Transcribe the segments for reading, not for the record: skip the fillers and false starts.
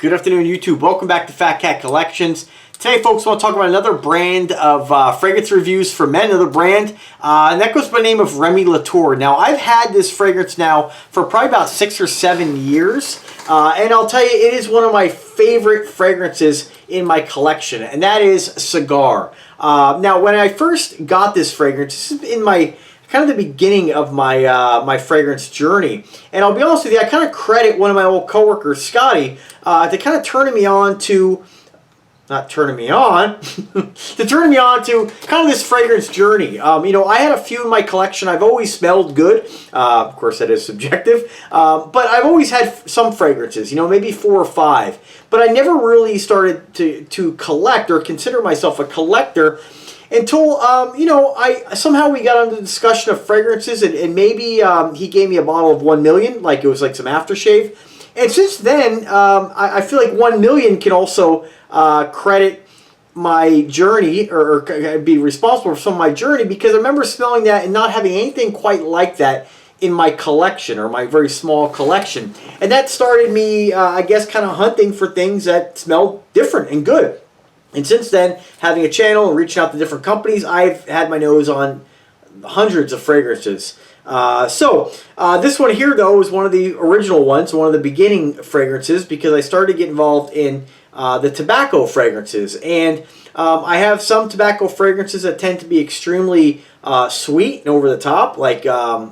Good afternoon, YouTube. Welcome back to Fat Cat Collections. Today, folks, I want to talk about another brand of fragrance reviews for men, another brand, and that goes by the name of Remy Latour. Now, I've had this fragrance now for probably about 6 or 7 years, and I'll tell you, it is one of my favorite fragrances in my collection, and that is Cigar. Now, when I first got this fragrance, this is in my kind of the beginning of my my fragrance journey, and I'll be honest with you, I kind of credit one of my old coworkers, Scotty, to kind of turning me on to. Not turning me on, to turn me on to kind of this fragrance journey. You know, I had a few in my collection. I've always smelled good. Of course, that is subjective. But I've always had some fragrances, you know, maybe 4 or 5. But I never really started to collect or consider myself a collector until, you know, somehow we got into the discussion of fragrances, and maybe he gave me a bottle of 1 Million, like it was like some aftershave. And since then, I feel like 1 Million can also credit my journey or be responsible for some of my journey, because I remember smelling that and not having anything quite like that in my collection, or my very small collection. And that started me, I guess, kind of hunting for things that smelled different and good. And since then, having a channel and reaching out to different companies, I've had my nose on hundreds of fragrances. This one here, though, is one of the original ones, one of the beginning fragrances, because I started to get involved in the tobacco fragrances. And I have some tobacco fragrances that tend to be extremely sweet and over the top, like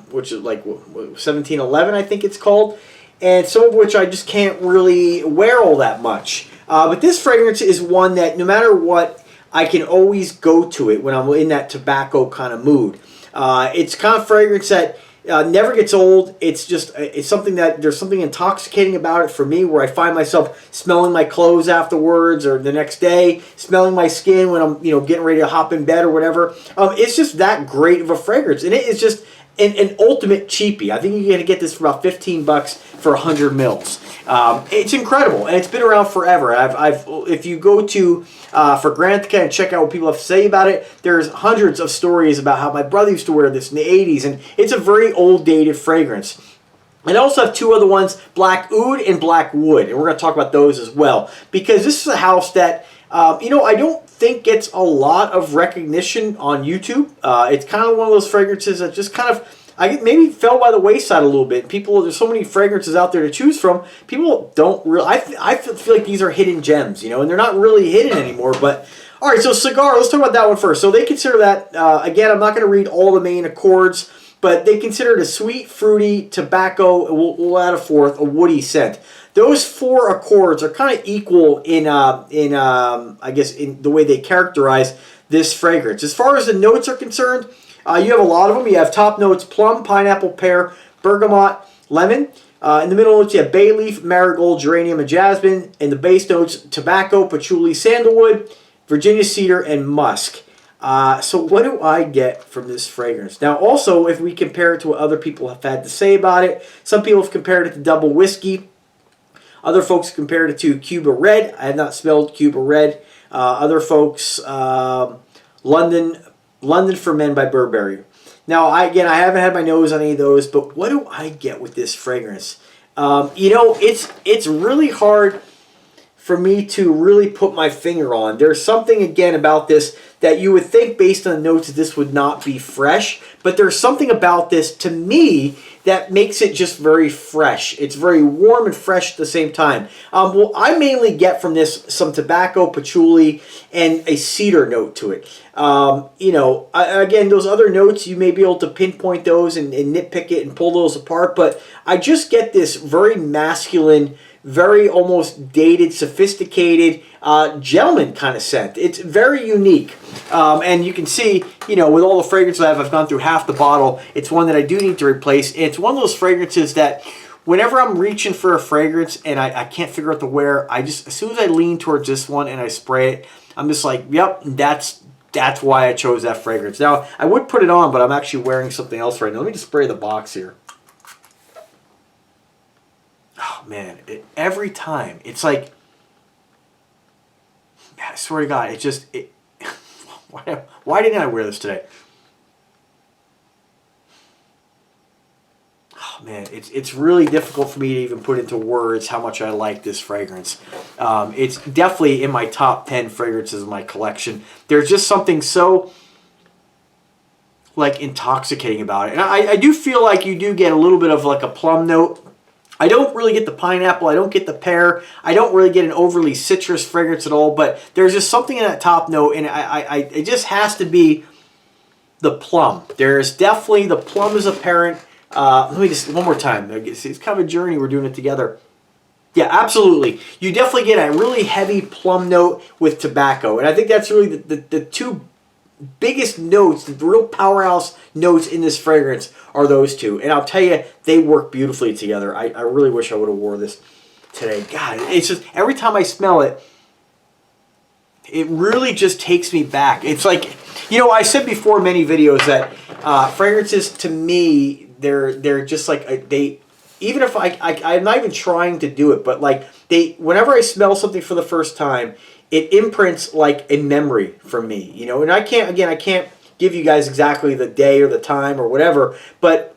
which is like 1711, I think it's called, and some of which I just can't really wear all that much. But this fragrance is one that no matter what, I can always go to it when I'm in that tobacco kind of mood. It's kind of fragrance that never gets old. It's just, it's something that, there's something intoxicating about it for me, where I find myself smelling my clothes afterwards or the next day, smelling my skin when I'm, you know, getting ready to hop in bed or whatever. It's just that great of a fragrance, and it is just an ultimate cheapie. I think you're going to get this for about 15 bucks for 100 mils. It's incredible, and it's been around forever. If you go to for Grantica and check out what people have to say about it, there's hundreds of stories about how my brother used to wear this in the 80s, and it's a very old dated fragrance. And I also have 2 other ones, Black Oud and Black Wood, and we're going to talk about those as well, because this is a house that, you know, I don't think gets a lot of recognition on YouTube. It's kind of one of those fragrances that just kind of, maybe fell by the wayside a little bit. There's so many fragrances out there to choose from. People don't really, I feel like these are hidden gems, you know, and they're not really hidden anymore. But all right, so Cigar, let's talk about that one first. So they consider that, again, I'm not going to read all the main accords, but they consider it a sweet, fruity, tobacco, we'll add a 4th, a woody scent. Those 4 accords are kind of equal in I guess, in the way they characterize this fragrance. As far as the notes are concerned, you have a lot of them. You have top notes: plum, pineapple, pear, bergamot, lemon. In the middle notes, you have bay leaf, marigold, geranium, and jasmine. In the base notes, tobacco, patchouli, sandalwood, Virginia cedar, and musk. So what do I get from this fragrance? Now, also, if we compare it to what other people have had to say about it, some people have compared it to double whiskey. Other folks compared it to Cuba Red. I have not smelled Cuba Red. Other folks, London for Men by Burberry. Now, I haven't had my nose on any of those, but what do I get with this fragrance? You know, it's really hard for me to really put my finger on. There's something, again, about this that you would think, based on the notes, that this would not be fresh, but there's something about this, to me, that makes it just very fresh. It's very warm and fresh at the same time. Well, I mainly get from this some tobacco, patchouli, and a cedar note to it. You know, again, those other notes, you may be able to pinpoint those and nitpick it and pull those apart, but I just get this very masculine, very almost dated, sophisticated, gentleman kind of scent. It's very unique. And you can see, you know, with all the fragrances I've gone through half the bottle. It's one that I do need to replace. And it's one of those fragrances that whenever I'm reaching for a fragrance and I can't figure out the wear, as soon as I lean towards this one and I spray it, I'm just like, yep, that's why I chose that fragrance. Now, I would put it on, but I'm actually wearing something else right now. Let me just spray the box here. Oh, man, every time, it's like, I swear to God, why didn't I wear this today? Oh, man, it's really difficult for me to even put into words how much I like this fragrance. It's definitely in my top 10 fragrances of my collection. There's just something so like intoxicating about it. And I do feel like you do get a little bit of like a plum note. I don't really get the pineapple. I don't get the pear. I don't really get an overly citrus fragrance at all. But there's just something in that top note, and it just has to be the plum. There's definitely the plum is apparent. Let me just one more time. It's kind of a journey. We're doing it together. Yeah, absolutely. You definitely get a really heavy plum note with tobacco, and I think that's really the two biggest notes, the real powerhouse notes in this fragrance are those two. And I'll tell you, they work beautifully together. I really wish I would have wore this today. God, it's just, every time I smell it, it really just takes me back. It's like, you know, I said before in many videos that fragrances, to me, they're just like, they, even if I'm not even trying to do it, but like, whenever I smell something for the first time, it imprints like a memory for me, you know. And I can't give you guys exactly the day or the time or whatever, but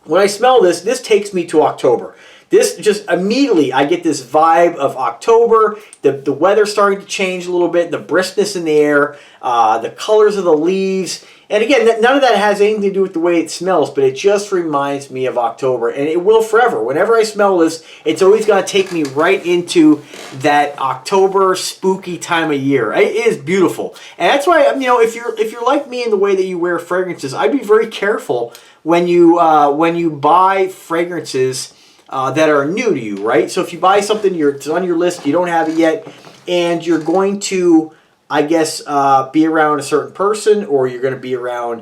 when I smell this, this takes me to October. This just immediately, I get this vibe of October, the weather starting to change a little bit, the briskness in the air, the colors of the leaves. And again, none of that has anything to do with the way it smells, but it just reminds me of October, and it will forever. Whenever I smell this, it's always going to take me right into that October spooky time of year. It is beautiful, and that's why, you know, if you're like me in the way that you wear fragrances, I'd be very careful when you buy fragrances that are new to you, right? So if you buy something, it's on your list, you don't have it yet, and you're going to, I guess, be around a certain person, or you're going to be around,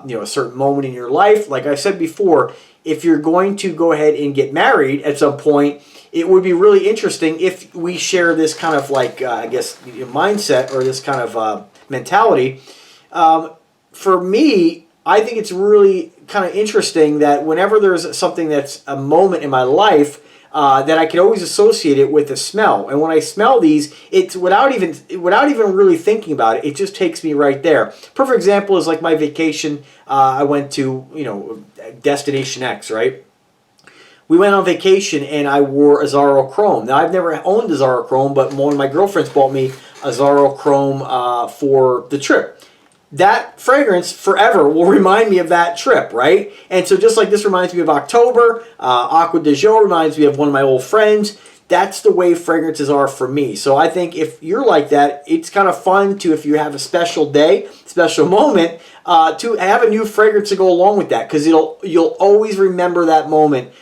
you know, a certain moment in your life. Like I said before, if you're going to go ahead and get married at some point, it would be really interesting if we share this kind of like, I guess, mindset or this kind of mentality. For me, I think it's really kind of interesting that whenever there's something that's a moment in my life, that I can always associate it with a smell. And when I smell these, it's without even really thinking about it, it just takes me right there. Perfect example is like my vacation. I went to, you know, Destination X, right? We went on vacation and I wore Azzaro Chrome. Now, I've never owned Azzaro Chrome, but one of my girlfriends bought me Azzaro Chrome for the trip. That fragrance forever will remind me of that trip, right? And so just like this reminds me of October, Aqua de Jo reminds me of one of my old friends. That's the way fragrances are for me. So I think if you're like that, it's kind of fun to, if you have a special day, special moment, to have a new fragrance to go along with that, because you'll always remember that moment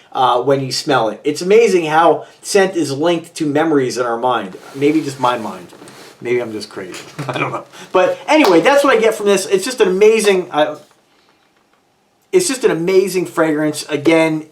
when you smell it. It's amazing how scent is linked to memories in our mind. Maybe just my mind. Maybe I'm just crazy. I don't know. But anyway, that's what I get from this. It's just an amazing. It's just an amazing fragrance. Again,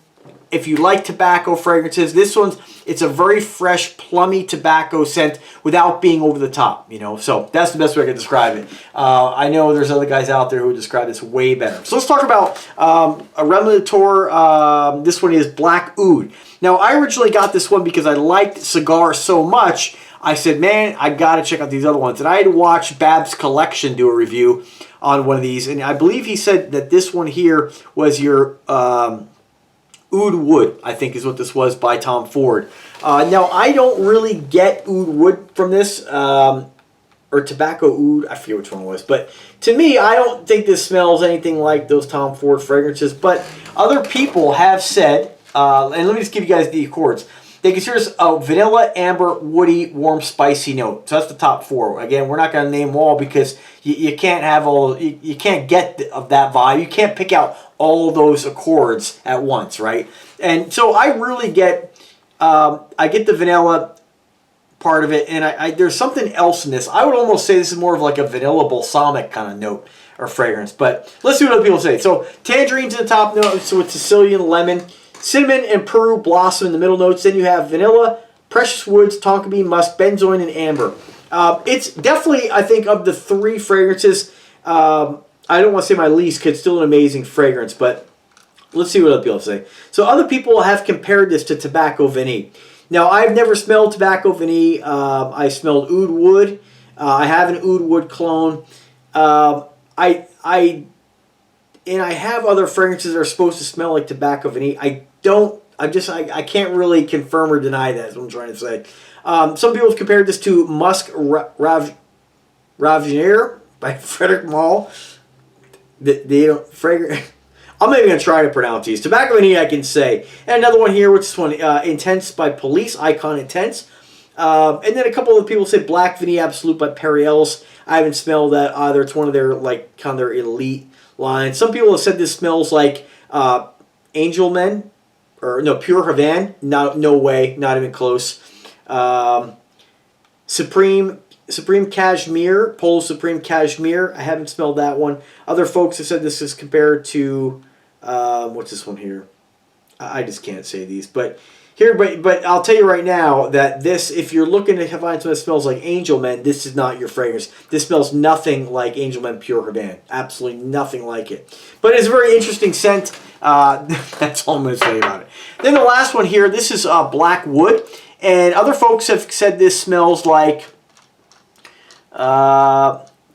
if you like tobacco fragrances, this one's, it's a very fresh, plummy tobacco scent without being over the top, you know. So that's the best way I can describe it. I know there's other guys out there who describe this way better. So let's talk about a Remy Latour. This one is Black Oud. Now, I originally got this one because I liked Cigar so much. I said, man, I got to check out these other ones. And I had watched Bab's Collection do a review on one of these. And I believe he said that this one here was your Oud Wood, I think is what this was, by Tom Ford. Now, I don't really get Oud Wood from this, or Tobacco Oud. I forget which one it was. But to me, I don't think this smells anything like those Tom Ford fragrances. But other people have said, and let me just give you guys the accords. They consider this a vanilla, amber, woody, warm, spicy note. So that's the top four. Again, we're not going to name them all because you can't have all, you can't get of that vibe. You can't pick out all those accords at once, right? And so I really get, I get the vanilla part of it, and there's something else in this. I would almost say this is more of like a vanilla balsamic kind of note or fragrance. But let's see what other people say. So tangerine's in the top note, so it's Sicilian lemon. Cinnamon and Peru blossom in the middle notes. Then you have vanilla, precious woods, tonka bean, musk, benzoin, and amber. It's definitely, I think, of the three fragrances, I don't want to say my least, because it's still an amazing fragrance, but let's see what other people say. So other people have compared this to Tobacco Vanille. Now, I've never smelled Tobacco Vanille. I smelled Oud Wood. I have an Oud Wood clone. And I have other fragrances that are supposed to smell like tobacco vanilla. I can't really confirm or deny that, is what I'm trying to say. Some people have compared this to Musk Ravinier by Frederick Malle. They don't fragrance. I'm not even going to try to pronounce these. Tobacco vanilla, I can say. And another one here, which is one, Intense by Police, Icon Intense. And then a couple of people say Black Vanilla Absolute by Perriel's. I haven't smelled that either. It's one of their, like, kind of their elite lines. Some people have said this smells like Angel Men, or no, Pure Havana. No way, not even close. Supreme Cashmere, Polo Supreme Cashmere. I haven't smelled that one. Other folks have said this is compared to, what's this one here? I just can't say these, but here, but I'll tell you right now that this, if you're looking to find something that smells like Angel Men, this is not your fragrance. This smells nothing like Angel Men Pure Havana. Absolutely nothing like it. But it's a very interesting scent. That's all I'm going to say about it. Then the last one here, this is Black Wood. And other folks have said this smells like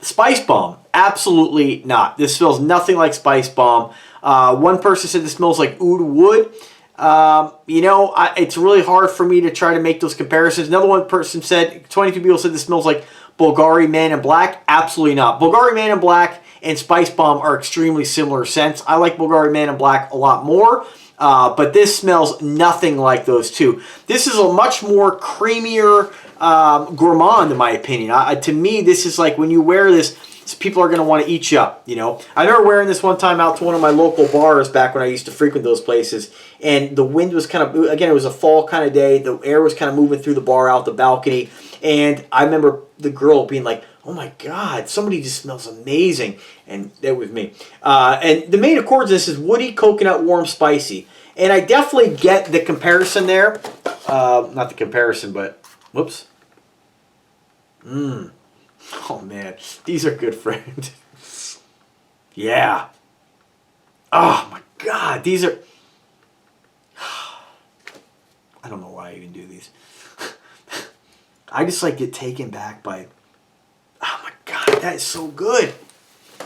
Spice Bomb. Absolutely not. This smells nothing like Spice Bomb. One person said this smells like Oud Wood. You know, it's really hard for me to try to make those comparisons. Another one person said, 22 people said this smells like Bulgari Man in Black. Absolutely not. Bulgari Man in Black and Spice Bomb are extremely similar scents. I like Bulgari Man in Black a lot more. But this smells nothing like those two. This is a much more creamier gourmand, in my opinion. To me, this is like when you wear this, people are going to want to eat you up, you know. I remember wearing this one time out to one of my local bars back when I used to frequent those places, and the wind was kind of, again, it was a fall kind of day. The air was kind of moving through the bar out the balcony, and I remember the girl being like, oh my God, somebody just smells amazing. And that was me. And the main accords of this is woody, coconut, warm, spicy. And I definitely get the comparison there. Not the comparison, but, whoops. Oh man, these are good friends. Yeah. Oh my God, these are... I don't know why I even do these. I just like get taken back by... Oh my God, that is so good.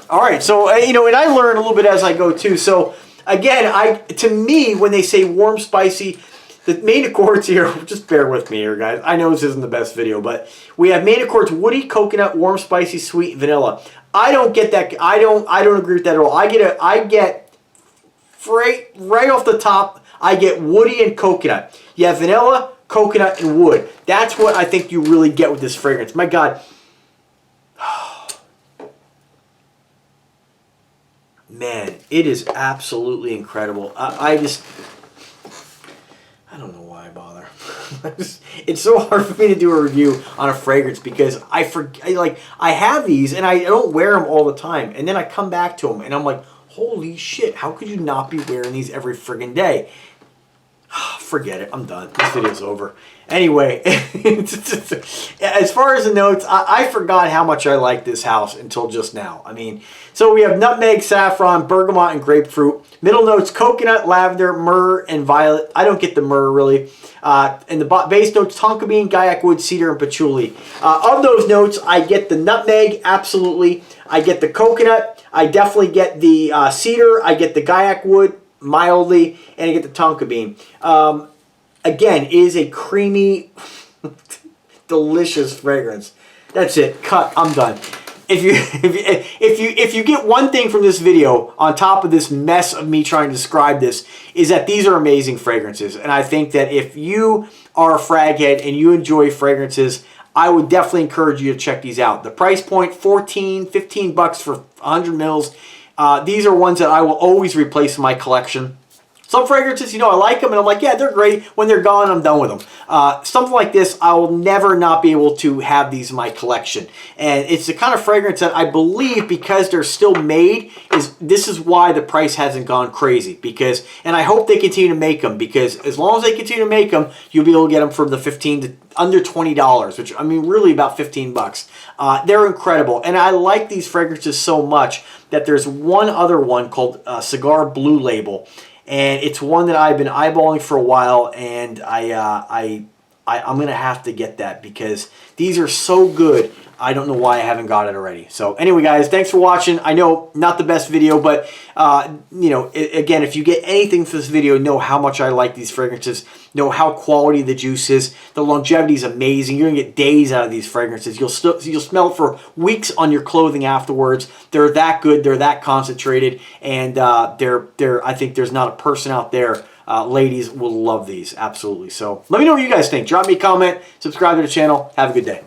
All right, so, you know, and I learn a little bit as I go too. So, again, to me, when they say warm, spicy, the main accords here, just bear with me here, guys. I know this isn't the best video, but we have main accords woody, coconut, warm, spicy, sweet, vanilla. I don't get that. I don't agree with that at all. I get right off the top, I get woody and coconut. You have vanilla, coconut, and wood. That's what I think you really get with this fragrance. My God. Man, it is absolutely incredible. I don't know why I bother. It's so hard for me to do a review on a fragrance because I have these and I don't wear them all the time. And then I come back to them and I'm like, holy shit, how could you not be wearing these every friggin' day? Forget it. I'm done. This video's over. Anyway, as far as the notes, I forgot how much I like this house until just now. I mean, so we have nutmeg, saffron, bergamot, and grapefruit. Middle notes, coconut, lavender, myrrh, and violet. I don't get the myrrh, really. And the base notes, tonka bean, gaiac wood, cedar, and patchouli. Of those notes, I get the nutmeg, absolutely. I get the coconut. I definitely get the cedar. I get the gaiac wood, mildly, and I get the tonka bean. Again, it is a creamy, delicious fragrance. That's it. Cut. I'm done. If you get one thing from this video on top of this mess of me trying to describe this, is that these are amazing fragrances. And I think that if you are a frag head and you enjoy fragrances, I would definitely encourage you to check these out. The price point, $15 bucks for 100 mils. These are ones that I will always replace in my collection. Some fragrances, you know, I like them, and I'm like, yeah, they're great. When they're gone, I'm done with them. Something like this, I will never not be able to have these in my collection. And it's the kind of fragrance that I believe, because they're still made, this is why the price hasn't gone crazy. And I hope they continue to make them, because as long as they continue to make them, you'll be able to get them for the $15 to under $20, which, I mean, really about 15 bucks. They're incredible. And I like these fragrances so much that there's one other one called Cigar Blue Label. And it's one that I've been eyeballing for a while, and I I'm going to have to get that because these are so good. I don't know why I haven't got it already. So anyway, guys, thanks for watching. I know not the best video, but you know, again, if you get anything for this video, know how much I like these fragrances. Know how quality the juice is. The longevity is amazing. You're gonna get days out of these fragrances. You'll smell it for weeks on your clothing afterwards. They're that good. They're that concentrated, and I think there's not a person out there. Ladies will love these, absolutely. So let me know what you guys think. Drop me a comment, subscribe to the channel. Have a good day.